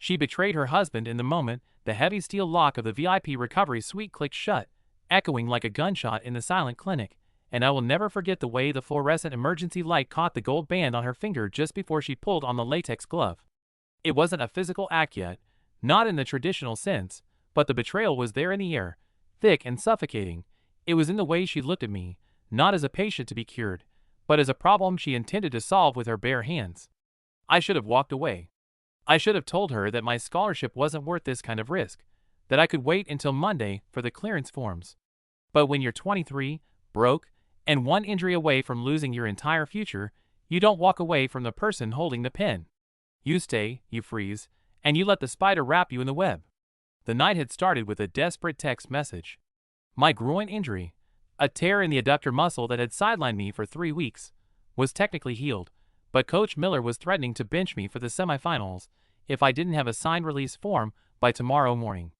She betrayed her husband in the moment the heavy steel lock of the VIP recovery suite clicked shut, echoing like a gunshot in the silent clinic, and I will never forget the way the fluorescent emergency light caught the gold band on her finger just before she pulled on the latex glove. It wasn't a physical act yet, not in the traditional sense, but the betrayal was there in the air, thick and suffocating. It was in the way she looked at me, not as a patient to be cured, but as a problem she intended to solve with her bare hands. I should have walked away. I should have told her that my scholarship wasn't worth this kind of risk, that I could wait until Monday for the clearance forms. But when you're 23, broke, and one injury away from losing your entire future, you don't walk away from the person holding the pen. You stay, you freeze, and you let the spider wrap you in the web. The night had started with a desperate text message. My groin injury, a tear in the adductor muscle that had sidelined me for 3 weeks, was technically healed, but Coach Miller was threatening to bench me for the semifinals if I didn't have a signed release form by tomorrow morning.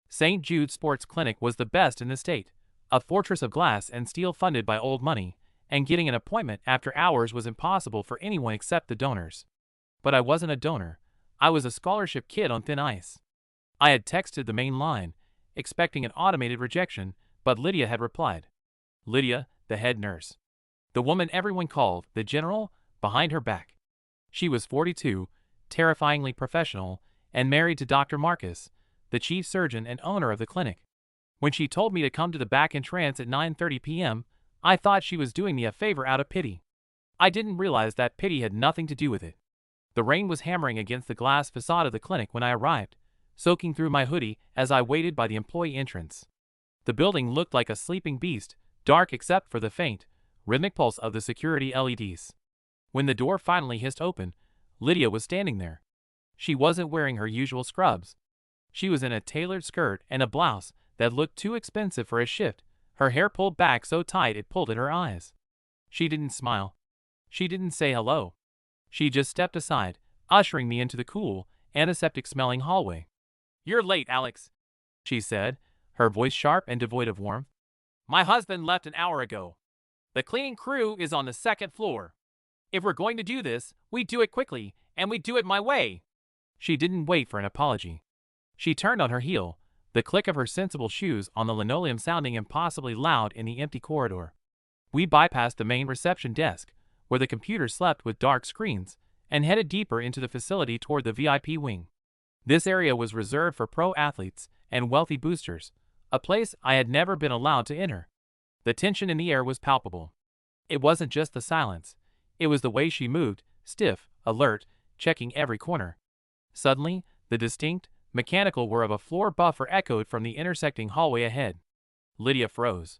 St. Jude Sports Clinic was the best in the state, a fortress of glass and steel funded by old money, and getting an appointment after hours was impossible for anyone except the donors. But I wasn't a donor. I was a scholarship kid on thin ice. I had texted the main line, expecting an automated rejection, but Lydia had replied. Lydia, the head nurse. The woman everyone called the general, behind her back. She was 42, terrifyingly professional, and married to Dr. Marcus, the chief surgeon and owner of the clinic. When she told me to come to the back entrance at 9:30 p.m., I thought she was doing me a favor out of pity. I didn't realize that pity had nothing to do with it. The rain was hammering against the glass facade of the clinic when I arrived, soaking through my hoodie as I waited by the employee entrance. The building looked like a sleeping beast, dark except for the faint, rhythmic pulse of the security LEDs. When the door finally hissed open, Lydia was standing there. She wasn't wearing her usual scrubs. She was in a tailored skirt and a blouse that looked too expensive for a shift, her hair pulled back so tight it pulled at her eyes. She didn't smile. She didn't say hello. She just stepped aside, ushering me into the cool, antiseptic-smelling hallway. "You're late, Alex," she said, her voice sharp and devoid of warmth. "My husband left an hour ago. The cleaning crew is on the second floor. If we're going to do this, we do it quickly, and we do it my way." She didn't wait for an apology. She turned on her heel, the click of her sensible shoes on the linoleum sounding impossibly loud in the empty corridor. We bypassed the main reception desk, where the computer slept with dark screens, and headed deeper into the facility toward the VIP wing. This area was reserved for pro athletes and wealthy boosters, a place I had never been allowed to enter. The tension in the air was palpable. It wasn't just the silence. It was the way she moved, stiff, alert, checking every corner. Suddenly, the distinct, mechanical whir of a floor buffer echoed from the intersecting hallway ahead. Lydia froze.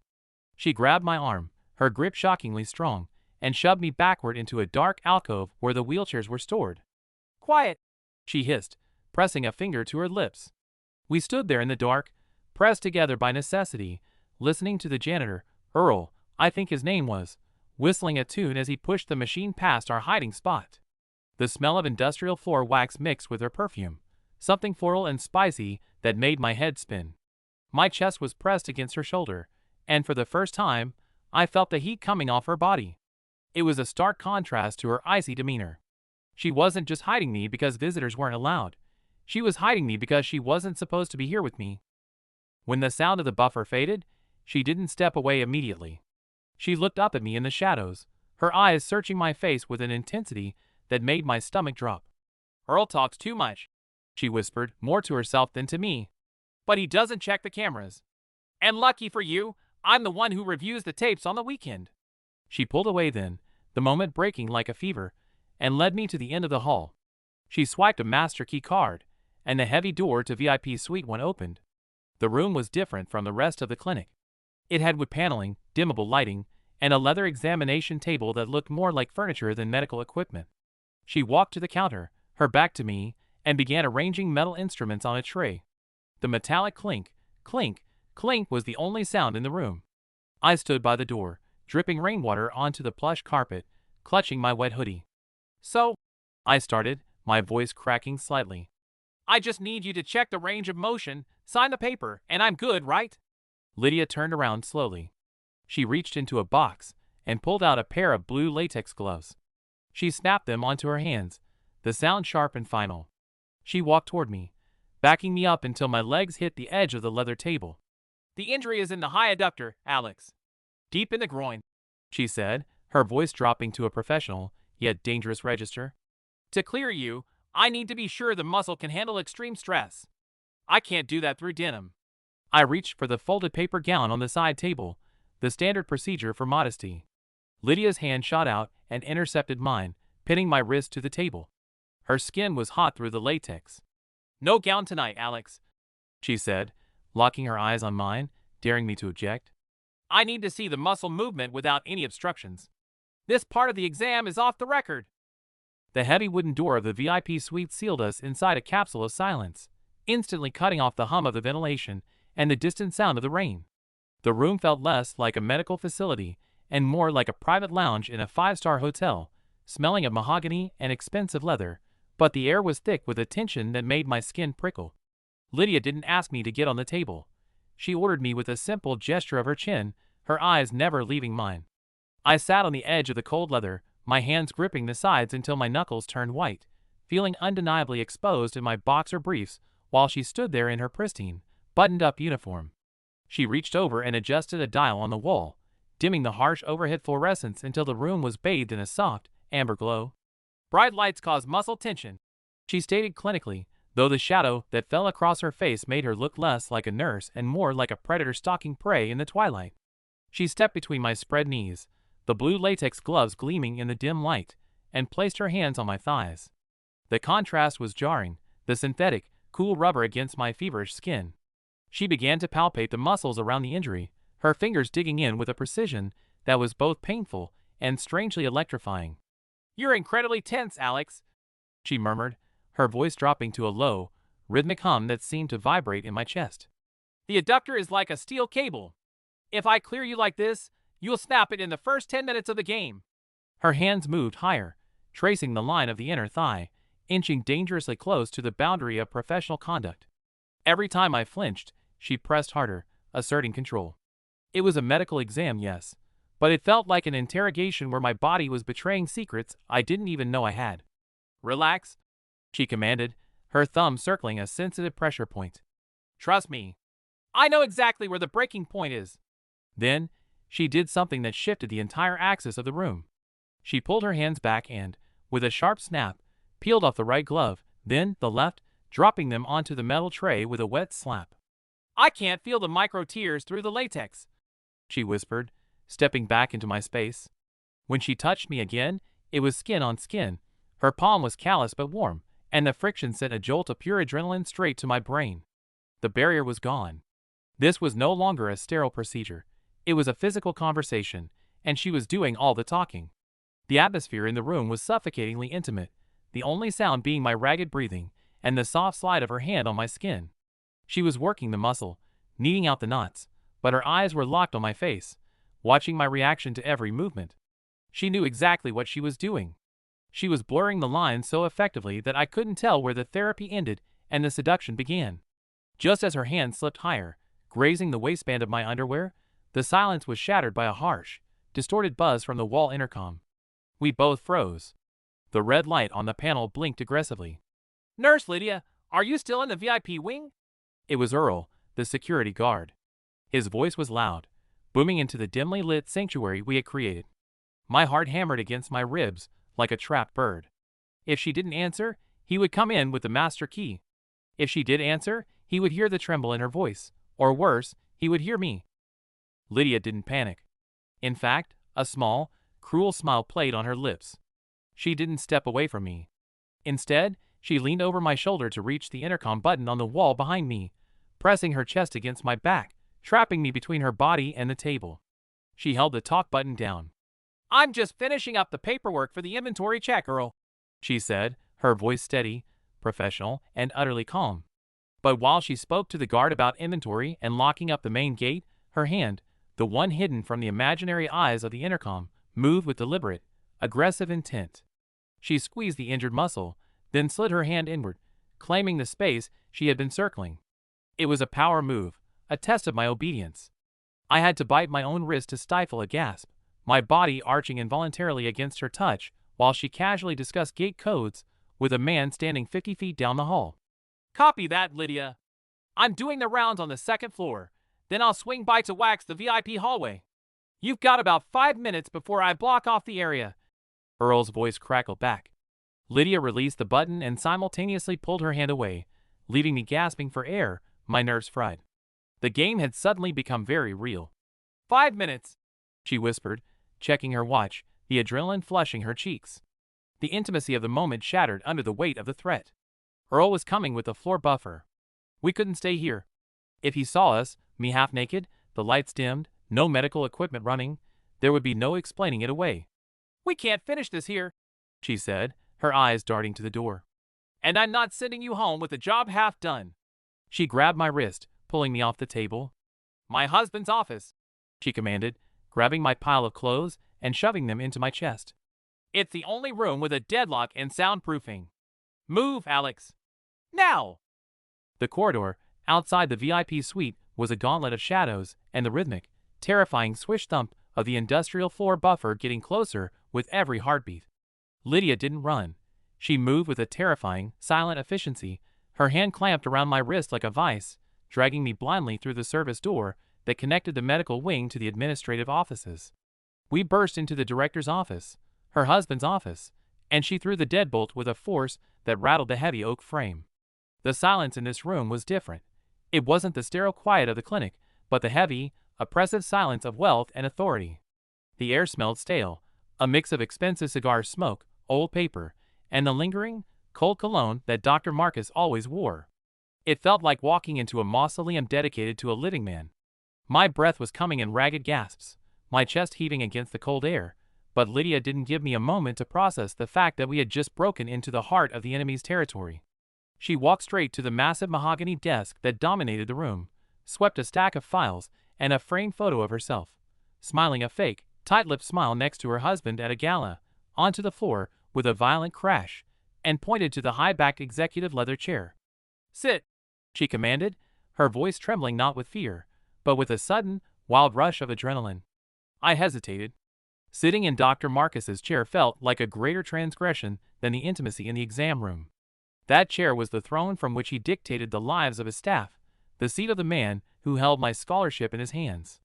She grabbed my arm, her grip shockingly strong, and shoved me backward into a dark alcove where the wheelchairs were stored. "Quiet!" she hissed, pressing a finger to her lips. We stood there in the dark, pressed together by necessity, listening to the janitor, Earl, I think his name was, whistling a tune as he pushed the machine past our hiding spot. The smell of industrial floor wax mixed with her perfume, something floral and spicy that made my head spin. My chest was pressed against her shoulder, and for the first time, I felt the heat coming off her body. It was a stark contrast to her icy demeanor. She wasn't just hiding me because visitors weren't allowed. She was hiding me because she wasn't supposed to be here with me. When the sound of the buffer faded, she didn't step away immediately. She looked up at me in the shadows, her eyes searching my face with an intensity that made my stomach drop. "Earl talks too much," she whispered, more to herself than to me. "But he doesn't check the cameras. And lucky for you, I'm the one who reviews the tapes on the weekend." She pulled away then, the moment breaking like a fever, and led me to the end of the hall. She swiped a master key card, and the heavy door to VIP Suite 1 opened. The room was different from the rest of the clinic. It had wood paneling, dimmable lighting, and a leather examination table that looked more like furniture than medical equipment. She walked to the counter, her back to me, and began arranging metal instruments on a tray. The metallic clink, clink, clink was the only sound in the room. I stood by the door, dripping rainwater onto the plush carpet, clutching my wet hoodie. "So," I started, my voice cracking slightly. "I just need you to check the range of motion, sign the paper, and I'm good, right?" Lydia turned around slowly. She reached into a box and pulled out a pair of blue latex gloves. She snapped them onto her hands, the sound sharp and final. She walked toward me, backing me up until my legs hit the edge of the leather table. The injury is in the high adductor, Alex. Deep in the groin, she said, her voice dropping to a professional, yet dangerous register. To clear you, I need to be sure the muscle can handle extreme stress. I can't do that through denim. I reached for the folded paper gown on the side table, the standard procedure for modesty. Lydia's hand shot out and intercepted mine, pinning my wrist to the table. Her skin was hot through the latex. No gown tonight, Alex, she said, locking her eyes on mine, daring me to object. I need to see the muscle movement without any obstructions. This part of the exam is off the record. The heavy wooden door of the VIP suite sealed us inside a capsule of silence, instantly cutting off the hum of the ventilation and the distant sound of the rain. The room felt less like a medical facility and more like a private lounge in a five-star hotel, smelling of mahogany and expensive leather, but the air was thick with a tension that made my skin prickle. Lydia didn't ask me to get on the table. She ordered me with a simple gesture of her chin, her eyes never leaving mine. I sat on the edge of the cold leather, my hands gripping the sides until my knuckles turned white, feeling undeniably exposed in my boxer briefs while she stood there in her pristine, buttoned-up uniform. She reached over and adjusted a dial on the wall, dimming the harsh overhead fluorescence until the room was bathed in a soft, amber glow. Bright lights cause muscle tension, she stated clinically, though the shadow that fell across her face made her look less like a nurse and more like a predator stalking prey in the twilight. She stepped between my spread knees, the blue latex gloves gleaming in the dim light, and placed her hands on my thighs. The contrast was jarring, the synthetic, cool rubber against my feverish skin. She began to palpate the muscles around the injury, her fingers digging in with a precision that was both painful and strangely electrifying. You're incredibly tense, Alex, she murmured, her voice dropping to a low, rhythmic hum that seemed to vibrate in my chest. The adductor is like a steel cable. If I clear you like this, you'll snap it in the first 10 minutes of the game. Her hands moved higher, tracing the line of the inner thigh, inching dangerously close to the boundary of professional conduct. Every time I flinched, she pressed harder, asserting control. It was a medical exam, yes, but it felt like an interrogation where my body was betraying secrets I didn't even know I had. Relax, she commanded, her thumb circling a sensitive pressure point. Trust me. I know exactly where the breaking point is. Then, she did something that shifted the entire axis of the room. She pulled her hands back and, with a sharp snap, peeled off the right glove, then the left, dropping them onto the metal tray with a wet slap. I can't feel the micro tears through the latex, she whispered, stepping back into my space. When she touched me again, it was skin on skin. Her palm was callous but warm, and the friction sent a jolt of pure adrenaline straight to my brain. The barrier was gone. This was no longer a sterile procedure. It was a physical conversation, and she was doing all the talking. The atmosphere in the room was suffocatingly intimate, the only sound being my ragged breathing and the soft slide of her hand on my skin. She was working the muscle, kneading out the knots, but her eyes were locked on my face, watching my reaction to every movement. She knew exactly what she was doing. She was blurring the lines so effectively that I couldn't tell where the therapy ended and the seduction began. Just as her hand slipped higher, grazing the waistband of my underwear, the silence was shattered by a harsh, distorted buzz from the wall intercom. We both froze. The red light on the panel blinked aggressively. Nurse Lydia, are you still in the VIP wing? It was Earl, the security guard. His voice was loud, booming into the dimly lit sanctuary we had created. My heart hammered against my ribs like a trapped bird. If she didn't answer, he would come in with the master key. If she did answer, he would hear the tremble in her voice, or worse, he would hear me. Lydia didn't panic. In fact, a small, cruel smile played on her lips. She didn't step away from me. Instead, she leaned over my shoulder to reach the intercom button on the wall behind me, pressing her chest against my back, trapping me between her body and the table. She held the talk button down. I'm just finishing up the paperwork for the inventory check, Earl, she said, her voice steady, professional, and utterly calm. But while she spoke to the guard about inventory and locking up the main gate, her hand, the one hidden from the imaginary eyes of the intercom, moved with deliberate, aggressive intent. She squeezed the injured muscle, then slid her hand inward, claiming the space she had been circling. It was a power move, a test of my obedience. I had to bite my own wrist to stifle a gasp, my body arching involuntarily against her touch while she casually discussed gate codes with a man standing 50 feet down the hall. "Copy that, Lydia. I'm doing the rounds on the second floor. Then I'll swing by to wax the VIP hallway. You've got about 5 minutes before I block off the area." Earl's voice crackled back. Lydia released the button and simultaneously pulled her hand away, leaving me gasping for air, my nerves fried. The game had suddenly become very real. "5 minutes," she whispered, checking her watch, the adrenaline flushing her cheeks. The intimacy of the moment shattered under the weight of the threat. Earl was coming with a floor buffer. We couldn't stay here. If he saw us, me half naked, the lights dimmed, no medical equipment running, there would be no explaining it away. "We can't finish this here," she said, her eyes darting to the door. "And I'm not sending you home with the job half done." She grabbed my wrist, pulling me off the table. "My husband's office," she commanded, grabbing my pile of clothes and shoving them into my chest. "It's the only room with a deadlock and soundproofing. Move, Alex. Now!" The corridor, outside the VIP suite, was a gauntlet of shadows and the rhythmic, terrifying swish thump of the industrial floor buffer getting closer with every heartbeat. Lydia didn't run. She moved with a terrifying, silent efficiency, her hand clamped around my wrist like a vice, dragging me blindly through the service door that connected the medical wing to the administrative offices. We burst into the director's office, her husband's office, and she threw the deadbolt with a force that rattled the heavy oak frame. The silence in this room was different. It wasn't the sterile quiet of the clinic, but the heavy, oppressive silence of wealth and authority. The air smelled stale, a mix of expensive cigar smoke, old paper, and the lingering, cold cologne that Dr. Marcus always wore. It felt like walking into a mausoleum dedicated to a living man. My breath was coming in ragged gasps, my chest heaving against the cold air, but Lydia didn't give me a moment to process the fact that we had just broken into the heart of the enemy's territory. She walked straight to the massive mahogany desk that dominated the room, swept a stack of files and a framed photo of herself, smiling a fake, tight-lipped smile next to her husband at a gala, onto the floor with a violent crash, and pointed to the high-backed executive leather chair. "Sit," she commanded, her voice trembling not with fear, but with a sudden, wild rush of adrenaline. I hesitated. Sitting in Dr. Marcus's chair felt like a greater transgression than the intimacy in the exam room. That chair was the throne from which he dictated the lives of his staff, the seat of the man who held my scholarship in his hands.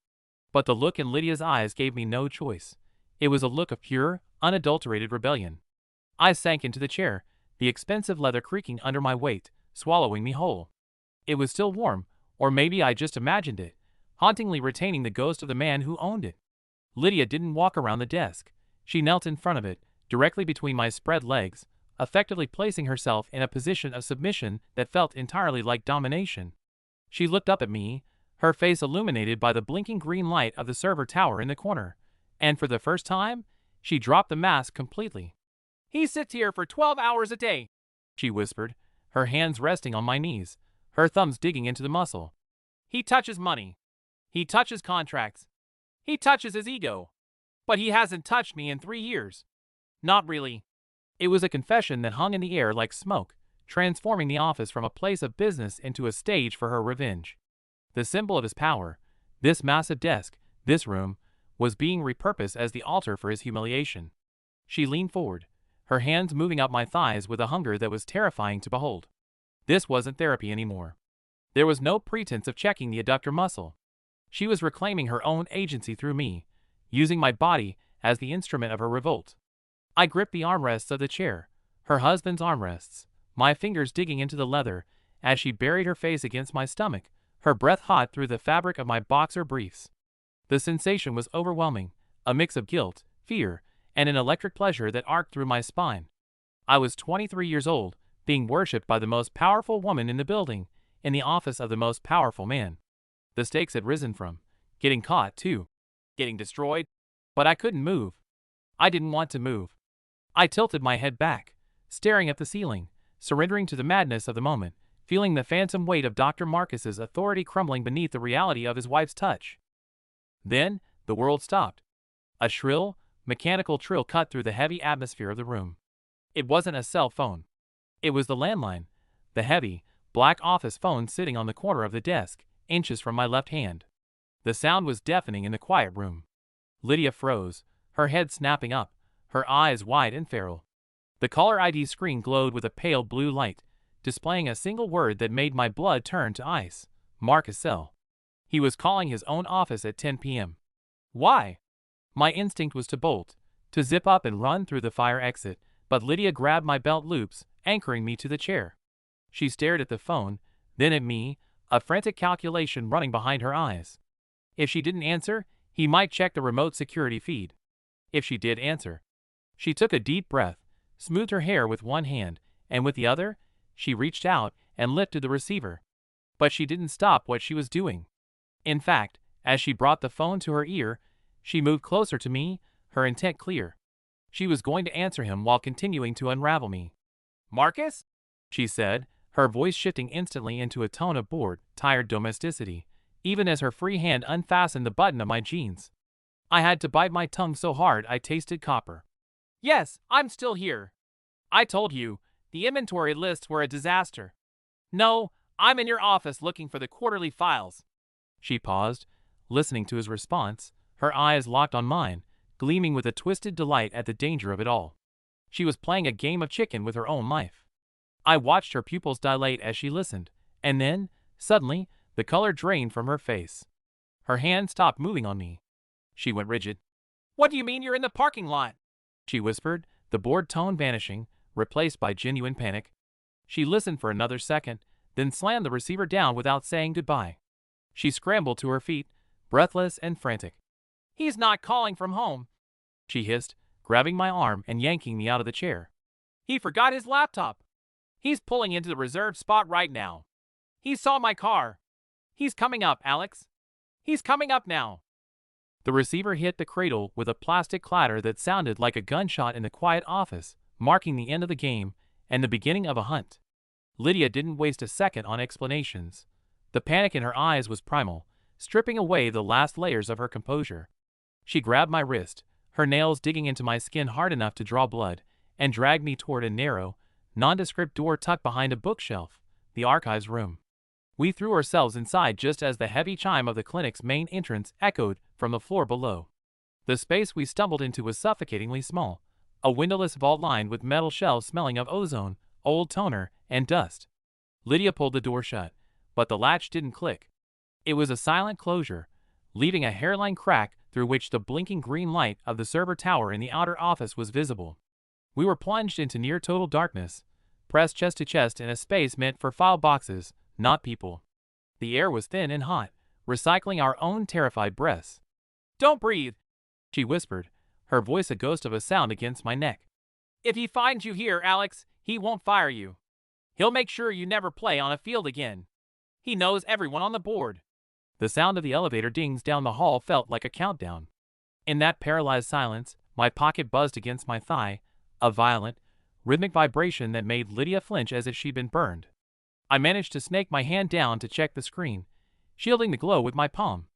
But the look in Lydia's eyes gave me no choice. It was a look of pure, unadulterated rebellion. I sank into the chair, the expensive leather creaking under my weight, swallowing me whole. It was still warm, or maybe I just imagined it, hauntingly retaining the ghost of the man who owned it. Lydia didn't walk around the desk. She knelt in front of it, directly between my spread legs, effectively placing herself in a position of submission that felt entirely like domination. She looked up at me, her face illuminated by the blinking green light of the server tower in the corner, and for the first time, she dropped the mask completely. "He sits here for 12 hours a day," she whispered, her hands resting on my knees, her thumbs digging into the muscle. "He touches money. He touches contracts. He touches his ego. But he hasn't touched me in 3 years. Not really." It was a confession that hung in the air like smoke, transforming the office from a place of business into a stage for her revenge. The symbol of his power, this massive desk, this room, was being repurposed as the altar for his humiliation. She leaned forward, her hands moving up my thighs with a hunger that was terrifying to behold. This wasn't therapy anymore. There was no pretense of checking the adductor muscle. She was reclaiming her own agency through me, using my body as the instrument of her revolt. I gripped the armrests of the chair, her husband's armrests, my fingers digging into the leather as she buried her face against my stomach, her breath hot through the fabric of my boxer briefs. The sensation was overwhelming, a mix of guilt, fear, and an electric pleasure that arced through my spine. I was 23 years old, being worshipped by the most powerful woman in the building, in the office of the most powerful man. The stakes had risen from getting caught to getting destroyed, but I couldn't move. I didn't want to move. I tilted my head back, staring at the ceiling, surrendering to the madness of the moment, feeling the phantom weight of Dr. Marcus's authority crumbling beneath the reality of his wife's touch. Then, the world stopped. A shrill, mechanical trill cut through the heavy atmosphere of the room. It wasn't a cell phone. It was the landline, the heavy, black office phone sitting on the corner of the desk, inches from my left hand. The sound was deafening in the quiet room. Lydia froze, her head snapping up, her eyes wide and feral. The caller ID screen glowed with a pale blue light, displaying a single word that made my blood turn to ice. Marcus Sell. He was calling his own office at 10 p.m. Why? My instinct was to bolt, to zip up and run through the fire exit, but Lydia grabbed my belt loops, anchoring me to the chair. She stared at the phone, then at me, a frantic calculation running behind her eyes. If she didn't answer, he might check the remote security feed. If she did answer. She took a deep breath, smoothed her hair with one hand, and with the other, she reached out and lifted the receiver. But she didn't stop what she was doing. In fact, as she brought the phone to her ear, she moved closer to me, her intent clear. She was going to answer him while continuing to unravel me. "Marcus?" she said, her voice shifting instantly into a tone of bored, tired domesticity, even as her free hand unfastened the button of my jeans. I had to bite my tongue so hard I tasted copper. "Yes, I'm still here. I told you, the inventory lists were a disaster. No, I'm in your office looking for the quarterly files." She paused, listening to his response, her eyes locked on mine, gleaming with a twisted delight at the danger of it all. She was playing a game of chicken with her own life. I watched her pupils dilate as she listened, and then, suddenly, the color drained from her face. Her hand stopped moving on me. She went rigid. "What do you mean you're in the parking lot?" she whispered, the bored tone vanishing, replaced by genuine panic. She listened for another second, then slammed the receiver down without saying goodbye. She scrambled to her feet, breathless and frantic. "He's not calling from home," she hissed, grabbing my arm and yanking me out of the chair. "He forgot his laptop. He's pulling into the reserved spot right now. He saw my car. He's coming up, Alex. He's coming up now." The receiver hit the cradle with a plastic clatter that sounded like a gunshot in the quiet office, marking the end of the game and the beginning of a hunt. Lydia didn't waste a second on explanations. The panic in her eyes was primal, stripping away the last layers of her composure. She grabbed my wrist, her nails digging into my skin hard enough to draw blood, and dragged me toward a narrow, nondescript door tucked behind a bookshelf, the archives room. We threw ourselves inside just as the heavy chime of the clinic's main entrance echoed from the floor below. The space we stumbled into was suffocatingly small, a windowless vault lined with metal shelves smelling of ozone, old toner, and dust. Lydia pulled the door shut, but the latch didn't click. It was a silent closure, leaving a hairline crack through which the blinking green light of the server tower in the outer office was visible. We were plunged into near-total darkness, pressed chest to chest in a space meant for file boxes, not people. The air was thin and hot, recycling our own terrified breaths. "Don't breathe," she whispered, her voice a ghost of a sound against my neck. "If he finds you here, Alex, he won't fire you. He'll make sure you never play on a field again. He knows everyone on the board." The sound of the elevator dings down the hall felt like a countdown. In that paralyzed silence, my pocket buzzed against my thigh, a violent, rhythmic vibration that made Lydia flinch as if she'd been burned. I managed to snake my hand down to check the screen, shielding the glow with my palm.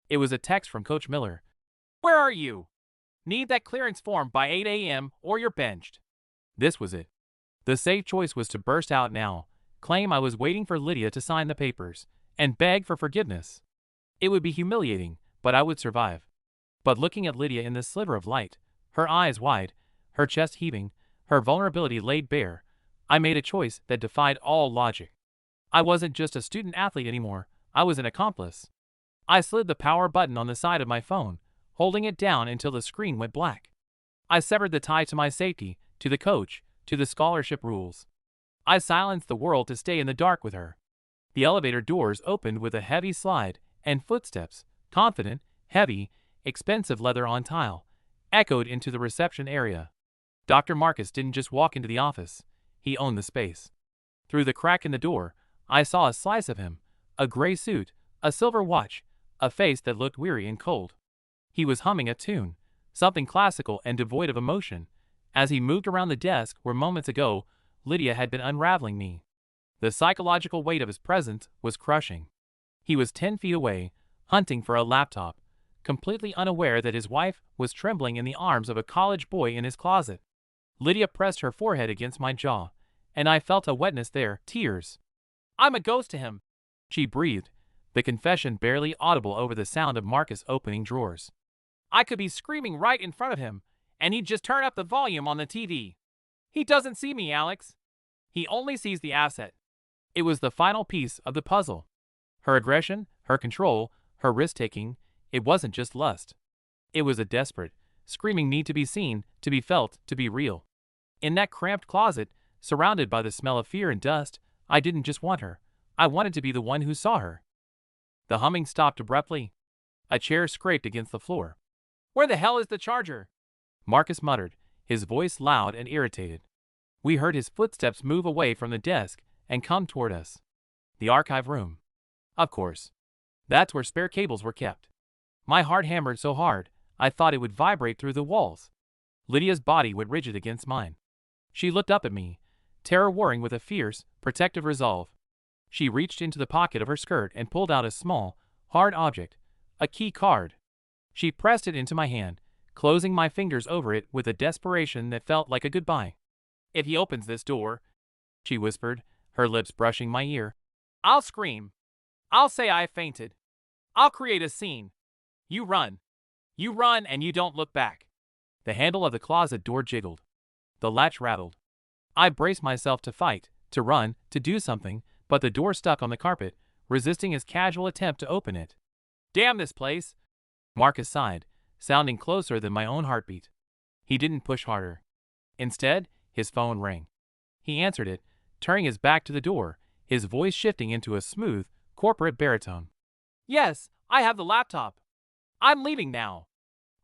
It was a text from Coach Miller. "Where are you? Need that clearance form by 8 a.m. or you're benched." This was it. The safe choice was to burst out now, claim I was waiting for Lydia to sign the papers, and beg for forgiveness. It would be humiliating, but I would survive. But looking at Lydia in this sliver of light, her eyes wide, her chest heaving, her vulnerability laid bare, I made a choice that defied all logic. I wasn't just a student athlete anymore, I was an accomplice. I slid the power button on the side of my phone, holding it down until the screen went black. I severed the tie to my safety, to the coach, to the scholarship rules. I silenced the world to stay in the dark with her. The elevator doors opened with a heavy slide, and footsteps, confident, heavy, expensive leather on tile, echoed into the reception area. Dr. Marcus didn't just walk into the office, he owned the space. Through the crack in the door, I saw a slice of him, a gray suit, a silver watch, a face that looked weary and cold. He was humming a tune, something classical and devoid of emotion, as he moved around the desk where moments ago Lydia had been unraveling me. The psychological weight of his presence was crushing. He was 10 feet away, hunting for a laptop, completely unaware that his wife was trembling in the arms of a college boy in his closet. Lydia pressed her forehead against my jaw, and I felt a wetness there, tears. "I'm a ghost to him," she breathed, the confession barely audible over the sound of Marcus opening drawers. "I could be screaming right in front of him, and he'd just turn up the volume on the TV. He doesn't see me, Alex. He only sees the asset. It was the final piece of the puzzle. Her aggression, her control, her risk-taking, it wasn't just lust. It was a desperate, screaming need to be seen, to be felt, to be real. In that cramped closet, surrounded by the smell of fear and dust, I didn't just want her. I wanted to be the one who saw her. The humming stopped abruptly. A chair scraped against the floor. "Where the hell is the charger?" Marcus muttered, his voice loud and irritated. We heard his footsteps move away from the desk and come toward us. The archive room. Of course. That's where spare cables were kept. My heart hammered so hard, I thought it would vibrate through the walls. Lydia's body went rigid against mine. She looked up at me, terror warring with a fierce, protective resolve. She reached into the pocket of her skirt and pulled out a small, hard object, a key card. She pressed it into my hand, closing my fingers over it with a desperation that felt like a goodbye. "If he opens this door," she whispered, her lips brushing my ear, "I'll scream. I'll say I fainted. I'll create a scene. You run. You run and you don't look back." The handle of the closet door jiggled. The latch rattled. I braced myself to fight, to run, to do something, but the door stuck on the carpet, resisting his casual attempt to open it. "Damn this place!" Marcus sighed, sounding closer than my own heartbeat. He didn't push harder. Instead, his phone rang. He answered it, turning his back to the door, his voice shifting into a smooth, corporate baritone. "Yes, I have the laptop. I'm leaving now.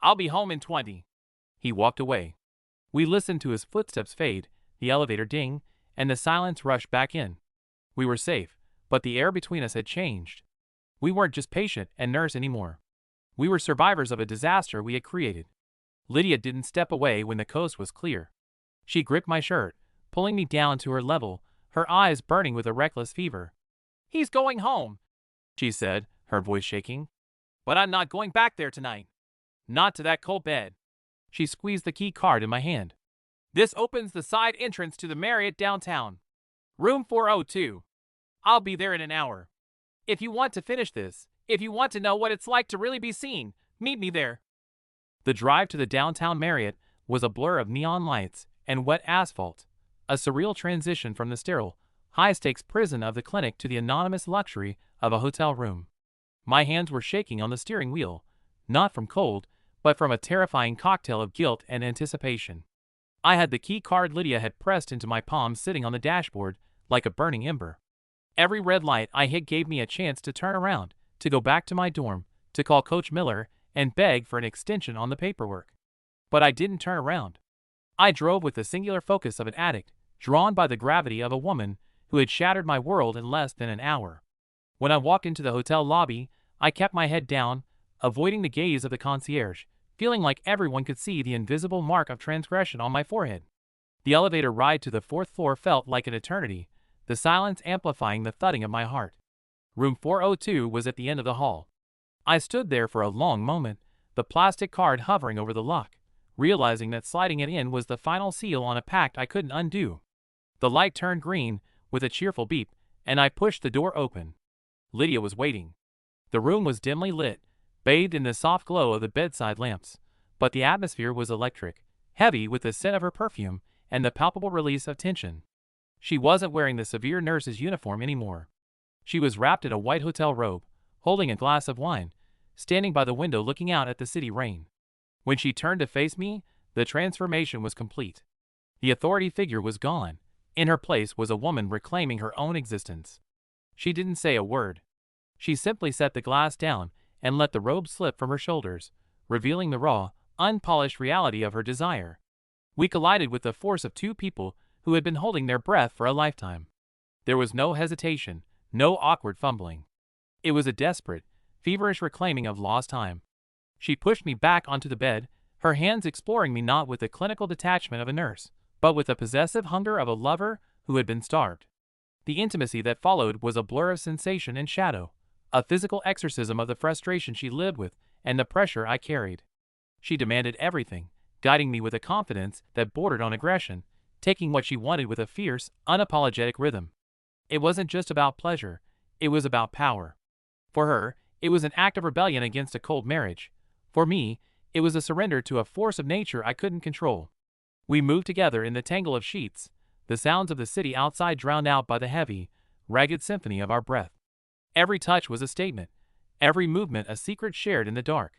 I'll be home in 20. He walked away. We listened to his footsteps fade, the elevator ding, and the silence rush back in. We were safe, but the air between us had changed. We weren't just patient and nurse anymore. We were survivors of a disaster we had created. Lydia didn't step away when the coast was clear. She gripped my shirt, pulling me down to her level, her eyes burning with a reckless fever. "He's going home," she said, her voice shaking. "But I'm not going back there tonight. Not to that cold bed." She squeezed the key card in my hand. "This opens the side entrance to the Marriott downtown. Room 402. I'll be there in an hour. If you want to finish this, if you want to know what it's like to really be seen, meet me there." The drive to the downtown Marriott was a blur of neon lights and wet asphalt, a surreal transition from the sterile, high-stakes prison of the clinic to the anonymous luxury of a hotel room. My hands were shaking on the steering wheel, not from cold, but from a terrifying cocktail of guilt and anticipation. I had the key card Lydia had pressed into my palm sitting on the dashboard like a burning ember. Every red light I hit gave me a chance to turn around, to go back to my dorm, to call Coach Miller and beg for an extension on the paperwork. But I didn't turn around. I drove with the singular focus of an addict, drawn by the gravity of a woman who had shattered my world in less than an hour. When I walked into the hotel lobby, I kept my head down, avoiding the gaze of the concierge, feeling like everyone could see the invisible mark of transgression on my forehead. The elevator ride to the 4th floor felt like an eternity, the silence amplifying the thudding of my heart. Room 402 was at the end of the hall. I stood there for a long moment, the plastic card hovering over the lock, realizing that sliding it in was the final seal on a pact I couldn't undo. The light turned green with a cheerful beep, and I pushed the door open. Lydia was waiting. The room was dimly lit, bathed in the soft glow of the bedside lamps, but the atmosphere was electric, heavy with the scent of her perfume and the palpable release of tension. She wasn't wearing the severe nurse's uniform anymore. She was wrapped in a white hotel robe, holding a glass of wine, standing by the window looking out at the city rain. When she turned to face me, the transformation was complete. The authority figure was gone. In her place was a woman reclaiming her own existence. She didn't say a word. She simply set the glass down and let the robe slip from her shoulders, revealing the raw, unpolished reality of her desire. We collided with the force of two people who had been holding their breath for a lifetime. There was no hesitation, no awkward fumbling. It was a desperate, feverish reclaiming of lost time. She pushed me back onto the bed, her hands exploring me not with the clinical detachment of a nurse, but with the possessive hunger of a lover who had been starved. The intimacy that followed was a blur of sensation and shadow, a physical exorcism of the frustration she lived with and the pressure I carried. She demanded everything, guiding me with a confidence that bordered on aggression, taking what she wanted with a fierce, unapologetic rhythm. It wasn't just about pleasure, it was about power. For her, it was an act of rebellion against a cold marriage. For me, it was a surrender to a force of nature I couldn't control. We moved together in the tangle of sheets, the sounds of the city outside drowned out by the heavy, ragged symphony of our breath. Every touch was a statement, every movement a secret shared in the dark.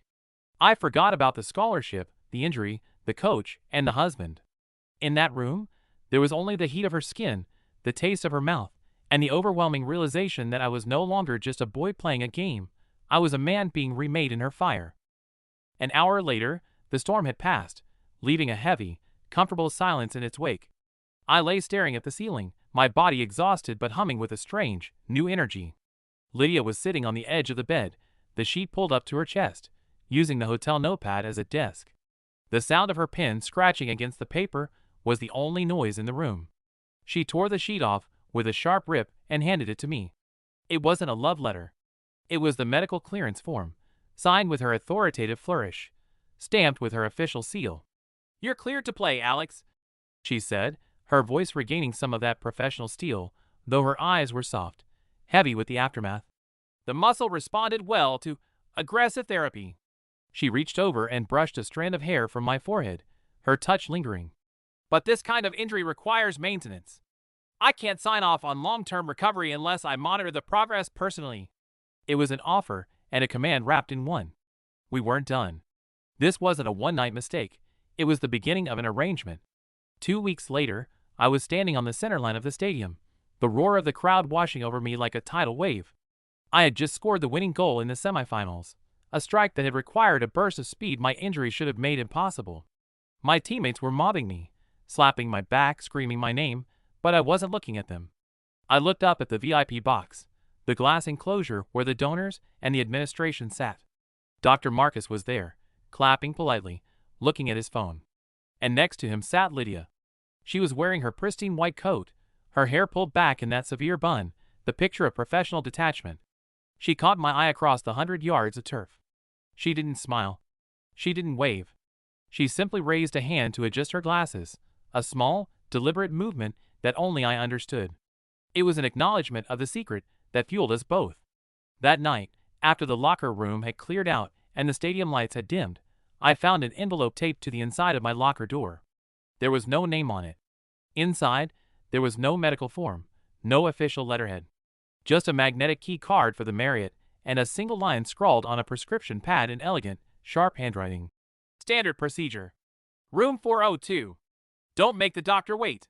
I forgot about the scholarship, the injury, the coach, and the husband. In that room, there was only the heat of her skin, the taste of her mouth, and the overwhelming realization that I was no longer just a boy playing a game. I was a man being remade in her fire. An hour later, the storm had passed, leaving a heavy, comfortable silence in its wake. I lay staring at the ceiling, my body exhausted but humming with a strange, new energy. Lydia was sitting on the edge of the bed, the sheet pulled up to her chest, using the hotel notepad as a desk. The sound of her pen scratching against the paper was the only noise in the room. She tore the sheet off with a sharp rip and handed it to me. It wasn't a love letter. It was the medical clearance form, signed with her authoritative flourish, stamped with her official seal. "You're cleared to play, Alex," she said, her voice regaining some of that professional steel, though her eyes were soft, heavy with the aftermath. "The muscle responded well to aggressive therapy." She reached over and brushed a strand of hair from my forehead, her touch lingering. "But this kind of injury requires maintenance. I can't sign off on long-term recovery unless I monitor the progress personally." It was an offer and a command wrapped in one. We weren't done. This wasn't a one-night mistake. It was the beginning of an arrangement. 2 weeks later, I was standing on the center line of the stadium, the roar of the crowd washing over me like a tidal wave. I had just scored the winning goal in the semifinals, a strike that had required a burst of speed my injury should have made impossible. My teammates were mobbing me, slapping my back, screaming my name, but I wasn't looking at them. I looked up at the VIP box, the glass enclosure where the donors and the administration sat. Dr. Marcus was there, clapping politely, looking at his phone. And next to him sat Lydia. She was wearing her pristine white coat, her hair pulled back in that severe bun, the picture of professional detachment. She caught my eye across the 100 yards of turf. She didn't smile. She didn't wave. She simply raised a hand to adjust her glasses, a small, deliberate movement that only I understood. It was an acknowledgement of the secret that fueled us both. That night, after the locker room had cleared out and the stadium lights had dimmed, I found an envelope taped to the inside of my locker door. There was no name on it. Inside, there was no medical form, no official letterhead. Just a magnetic key card for the Marriott and a single line scrawled on a prescription pad in elegant, sharp handwriting. "Standard procedure. Room 402. Don't make the doctor wait."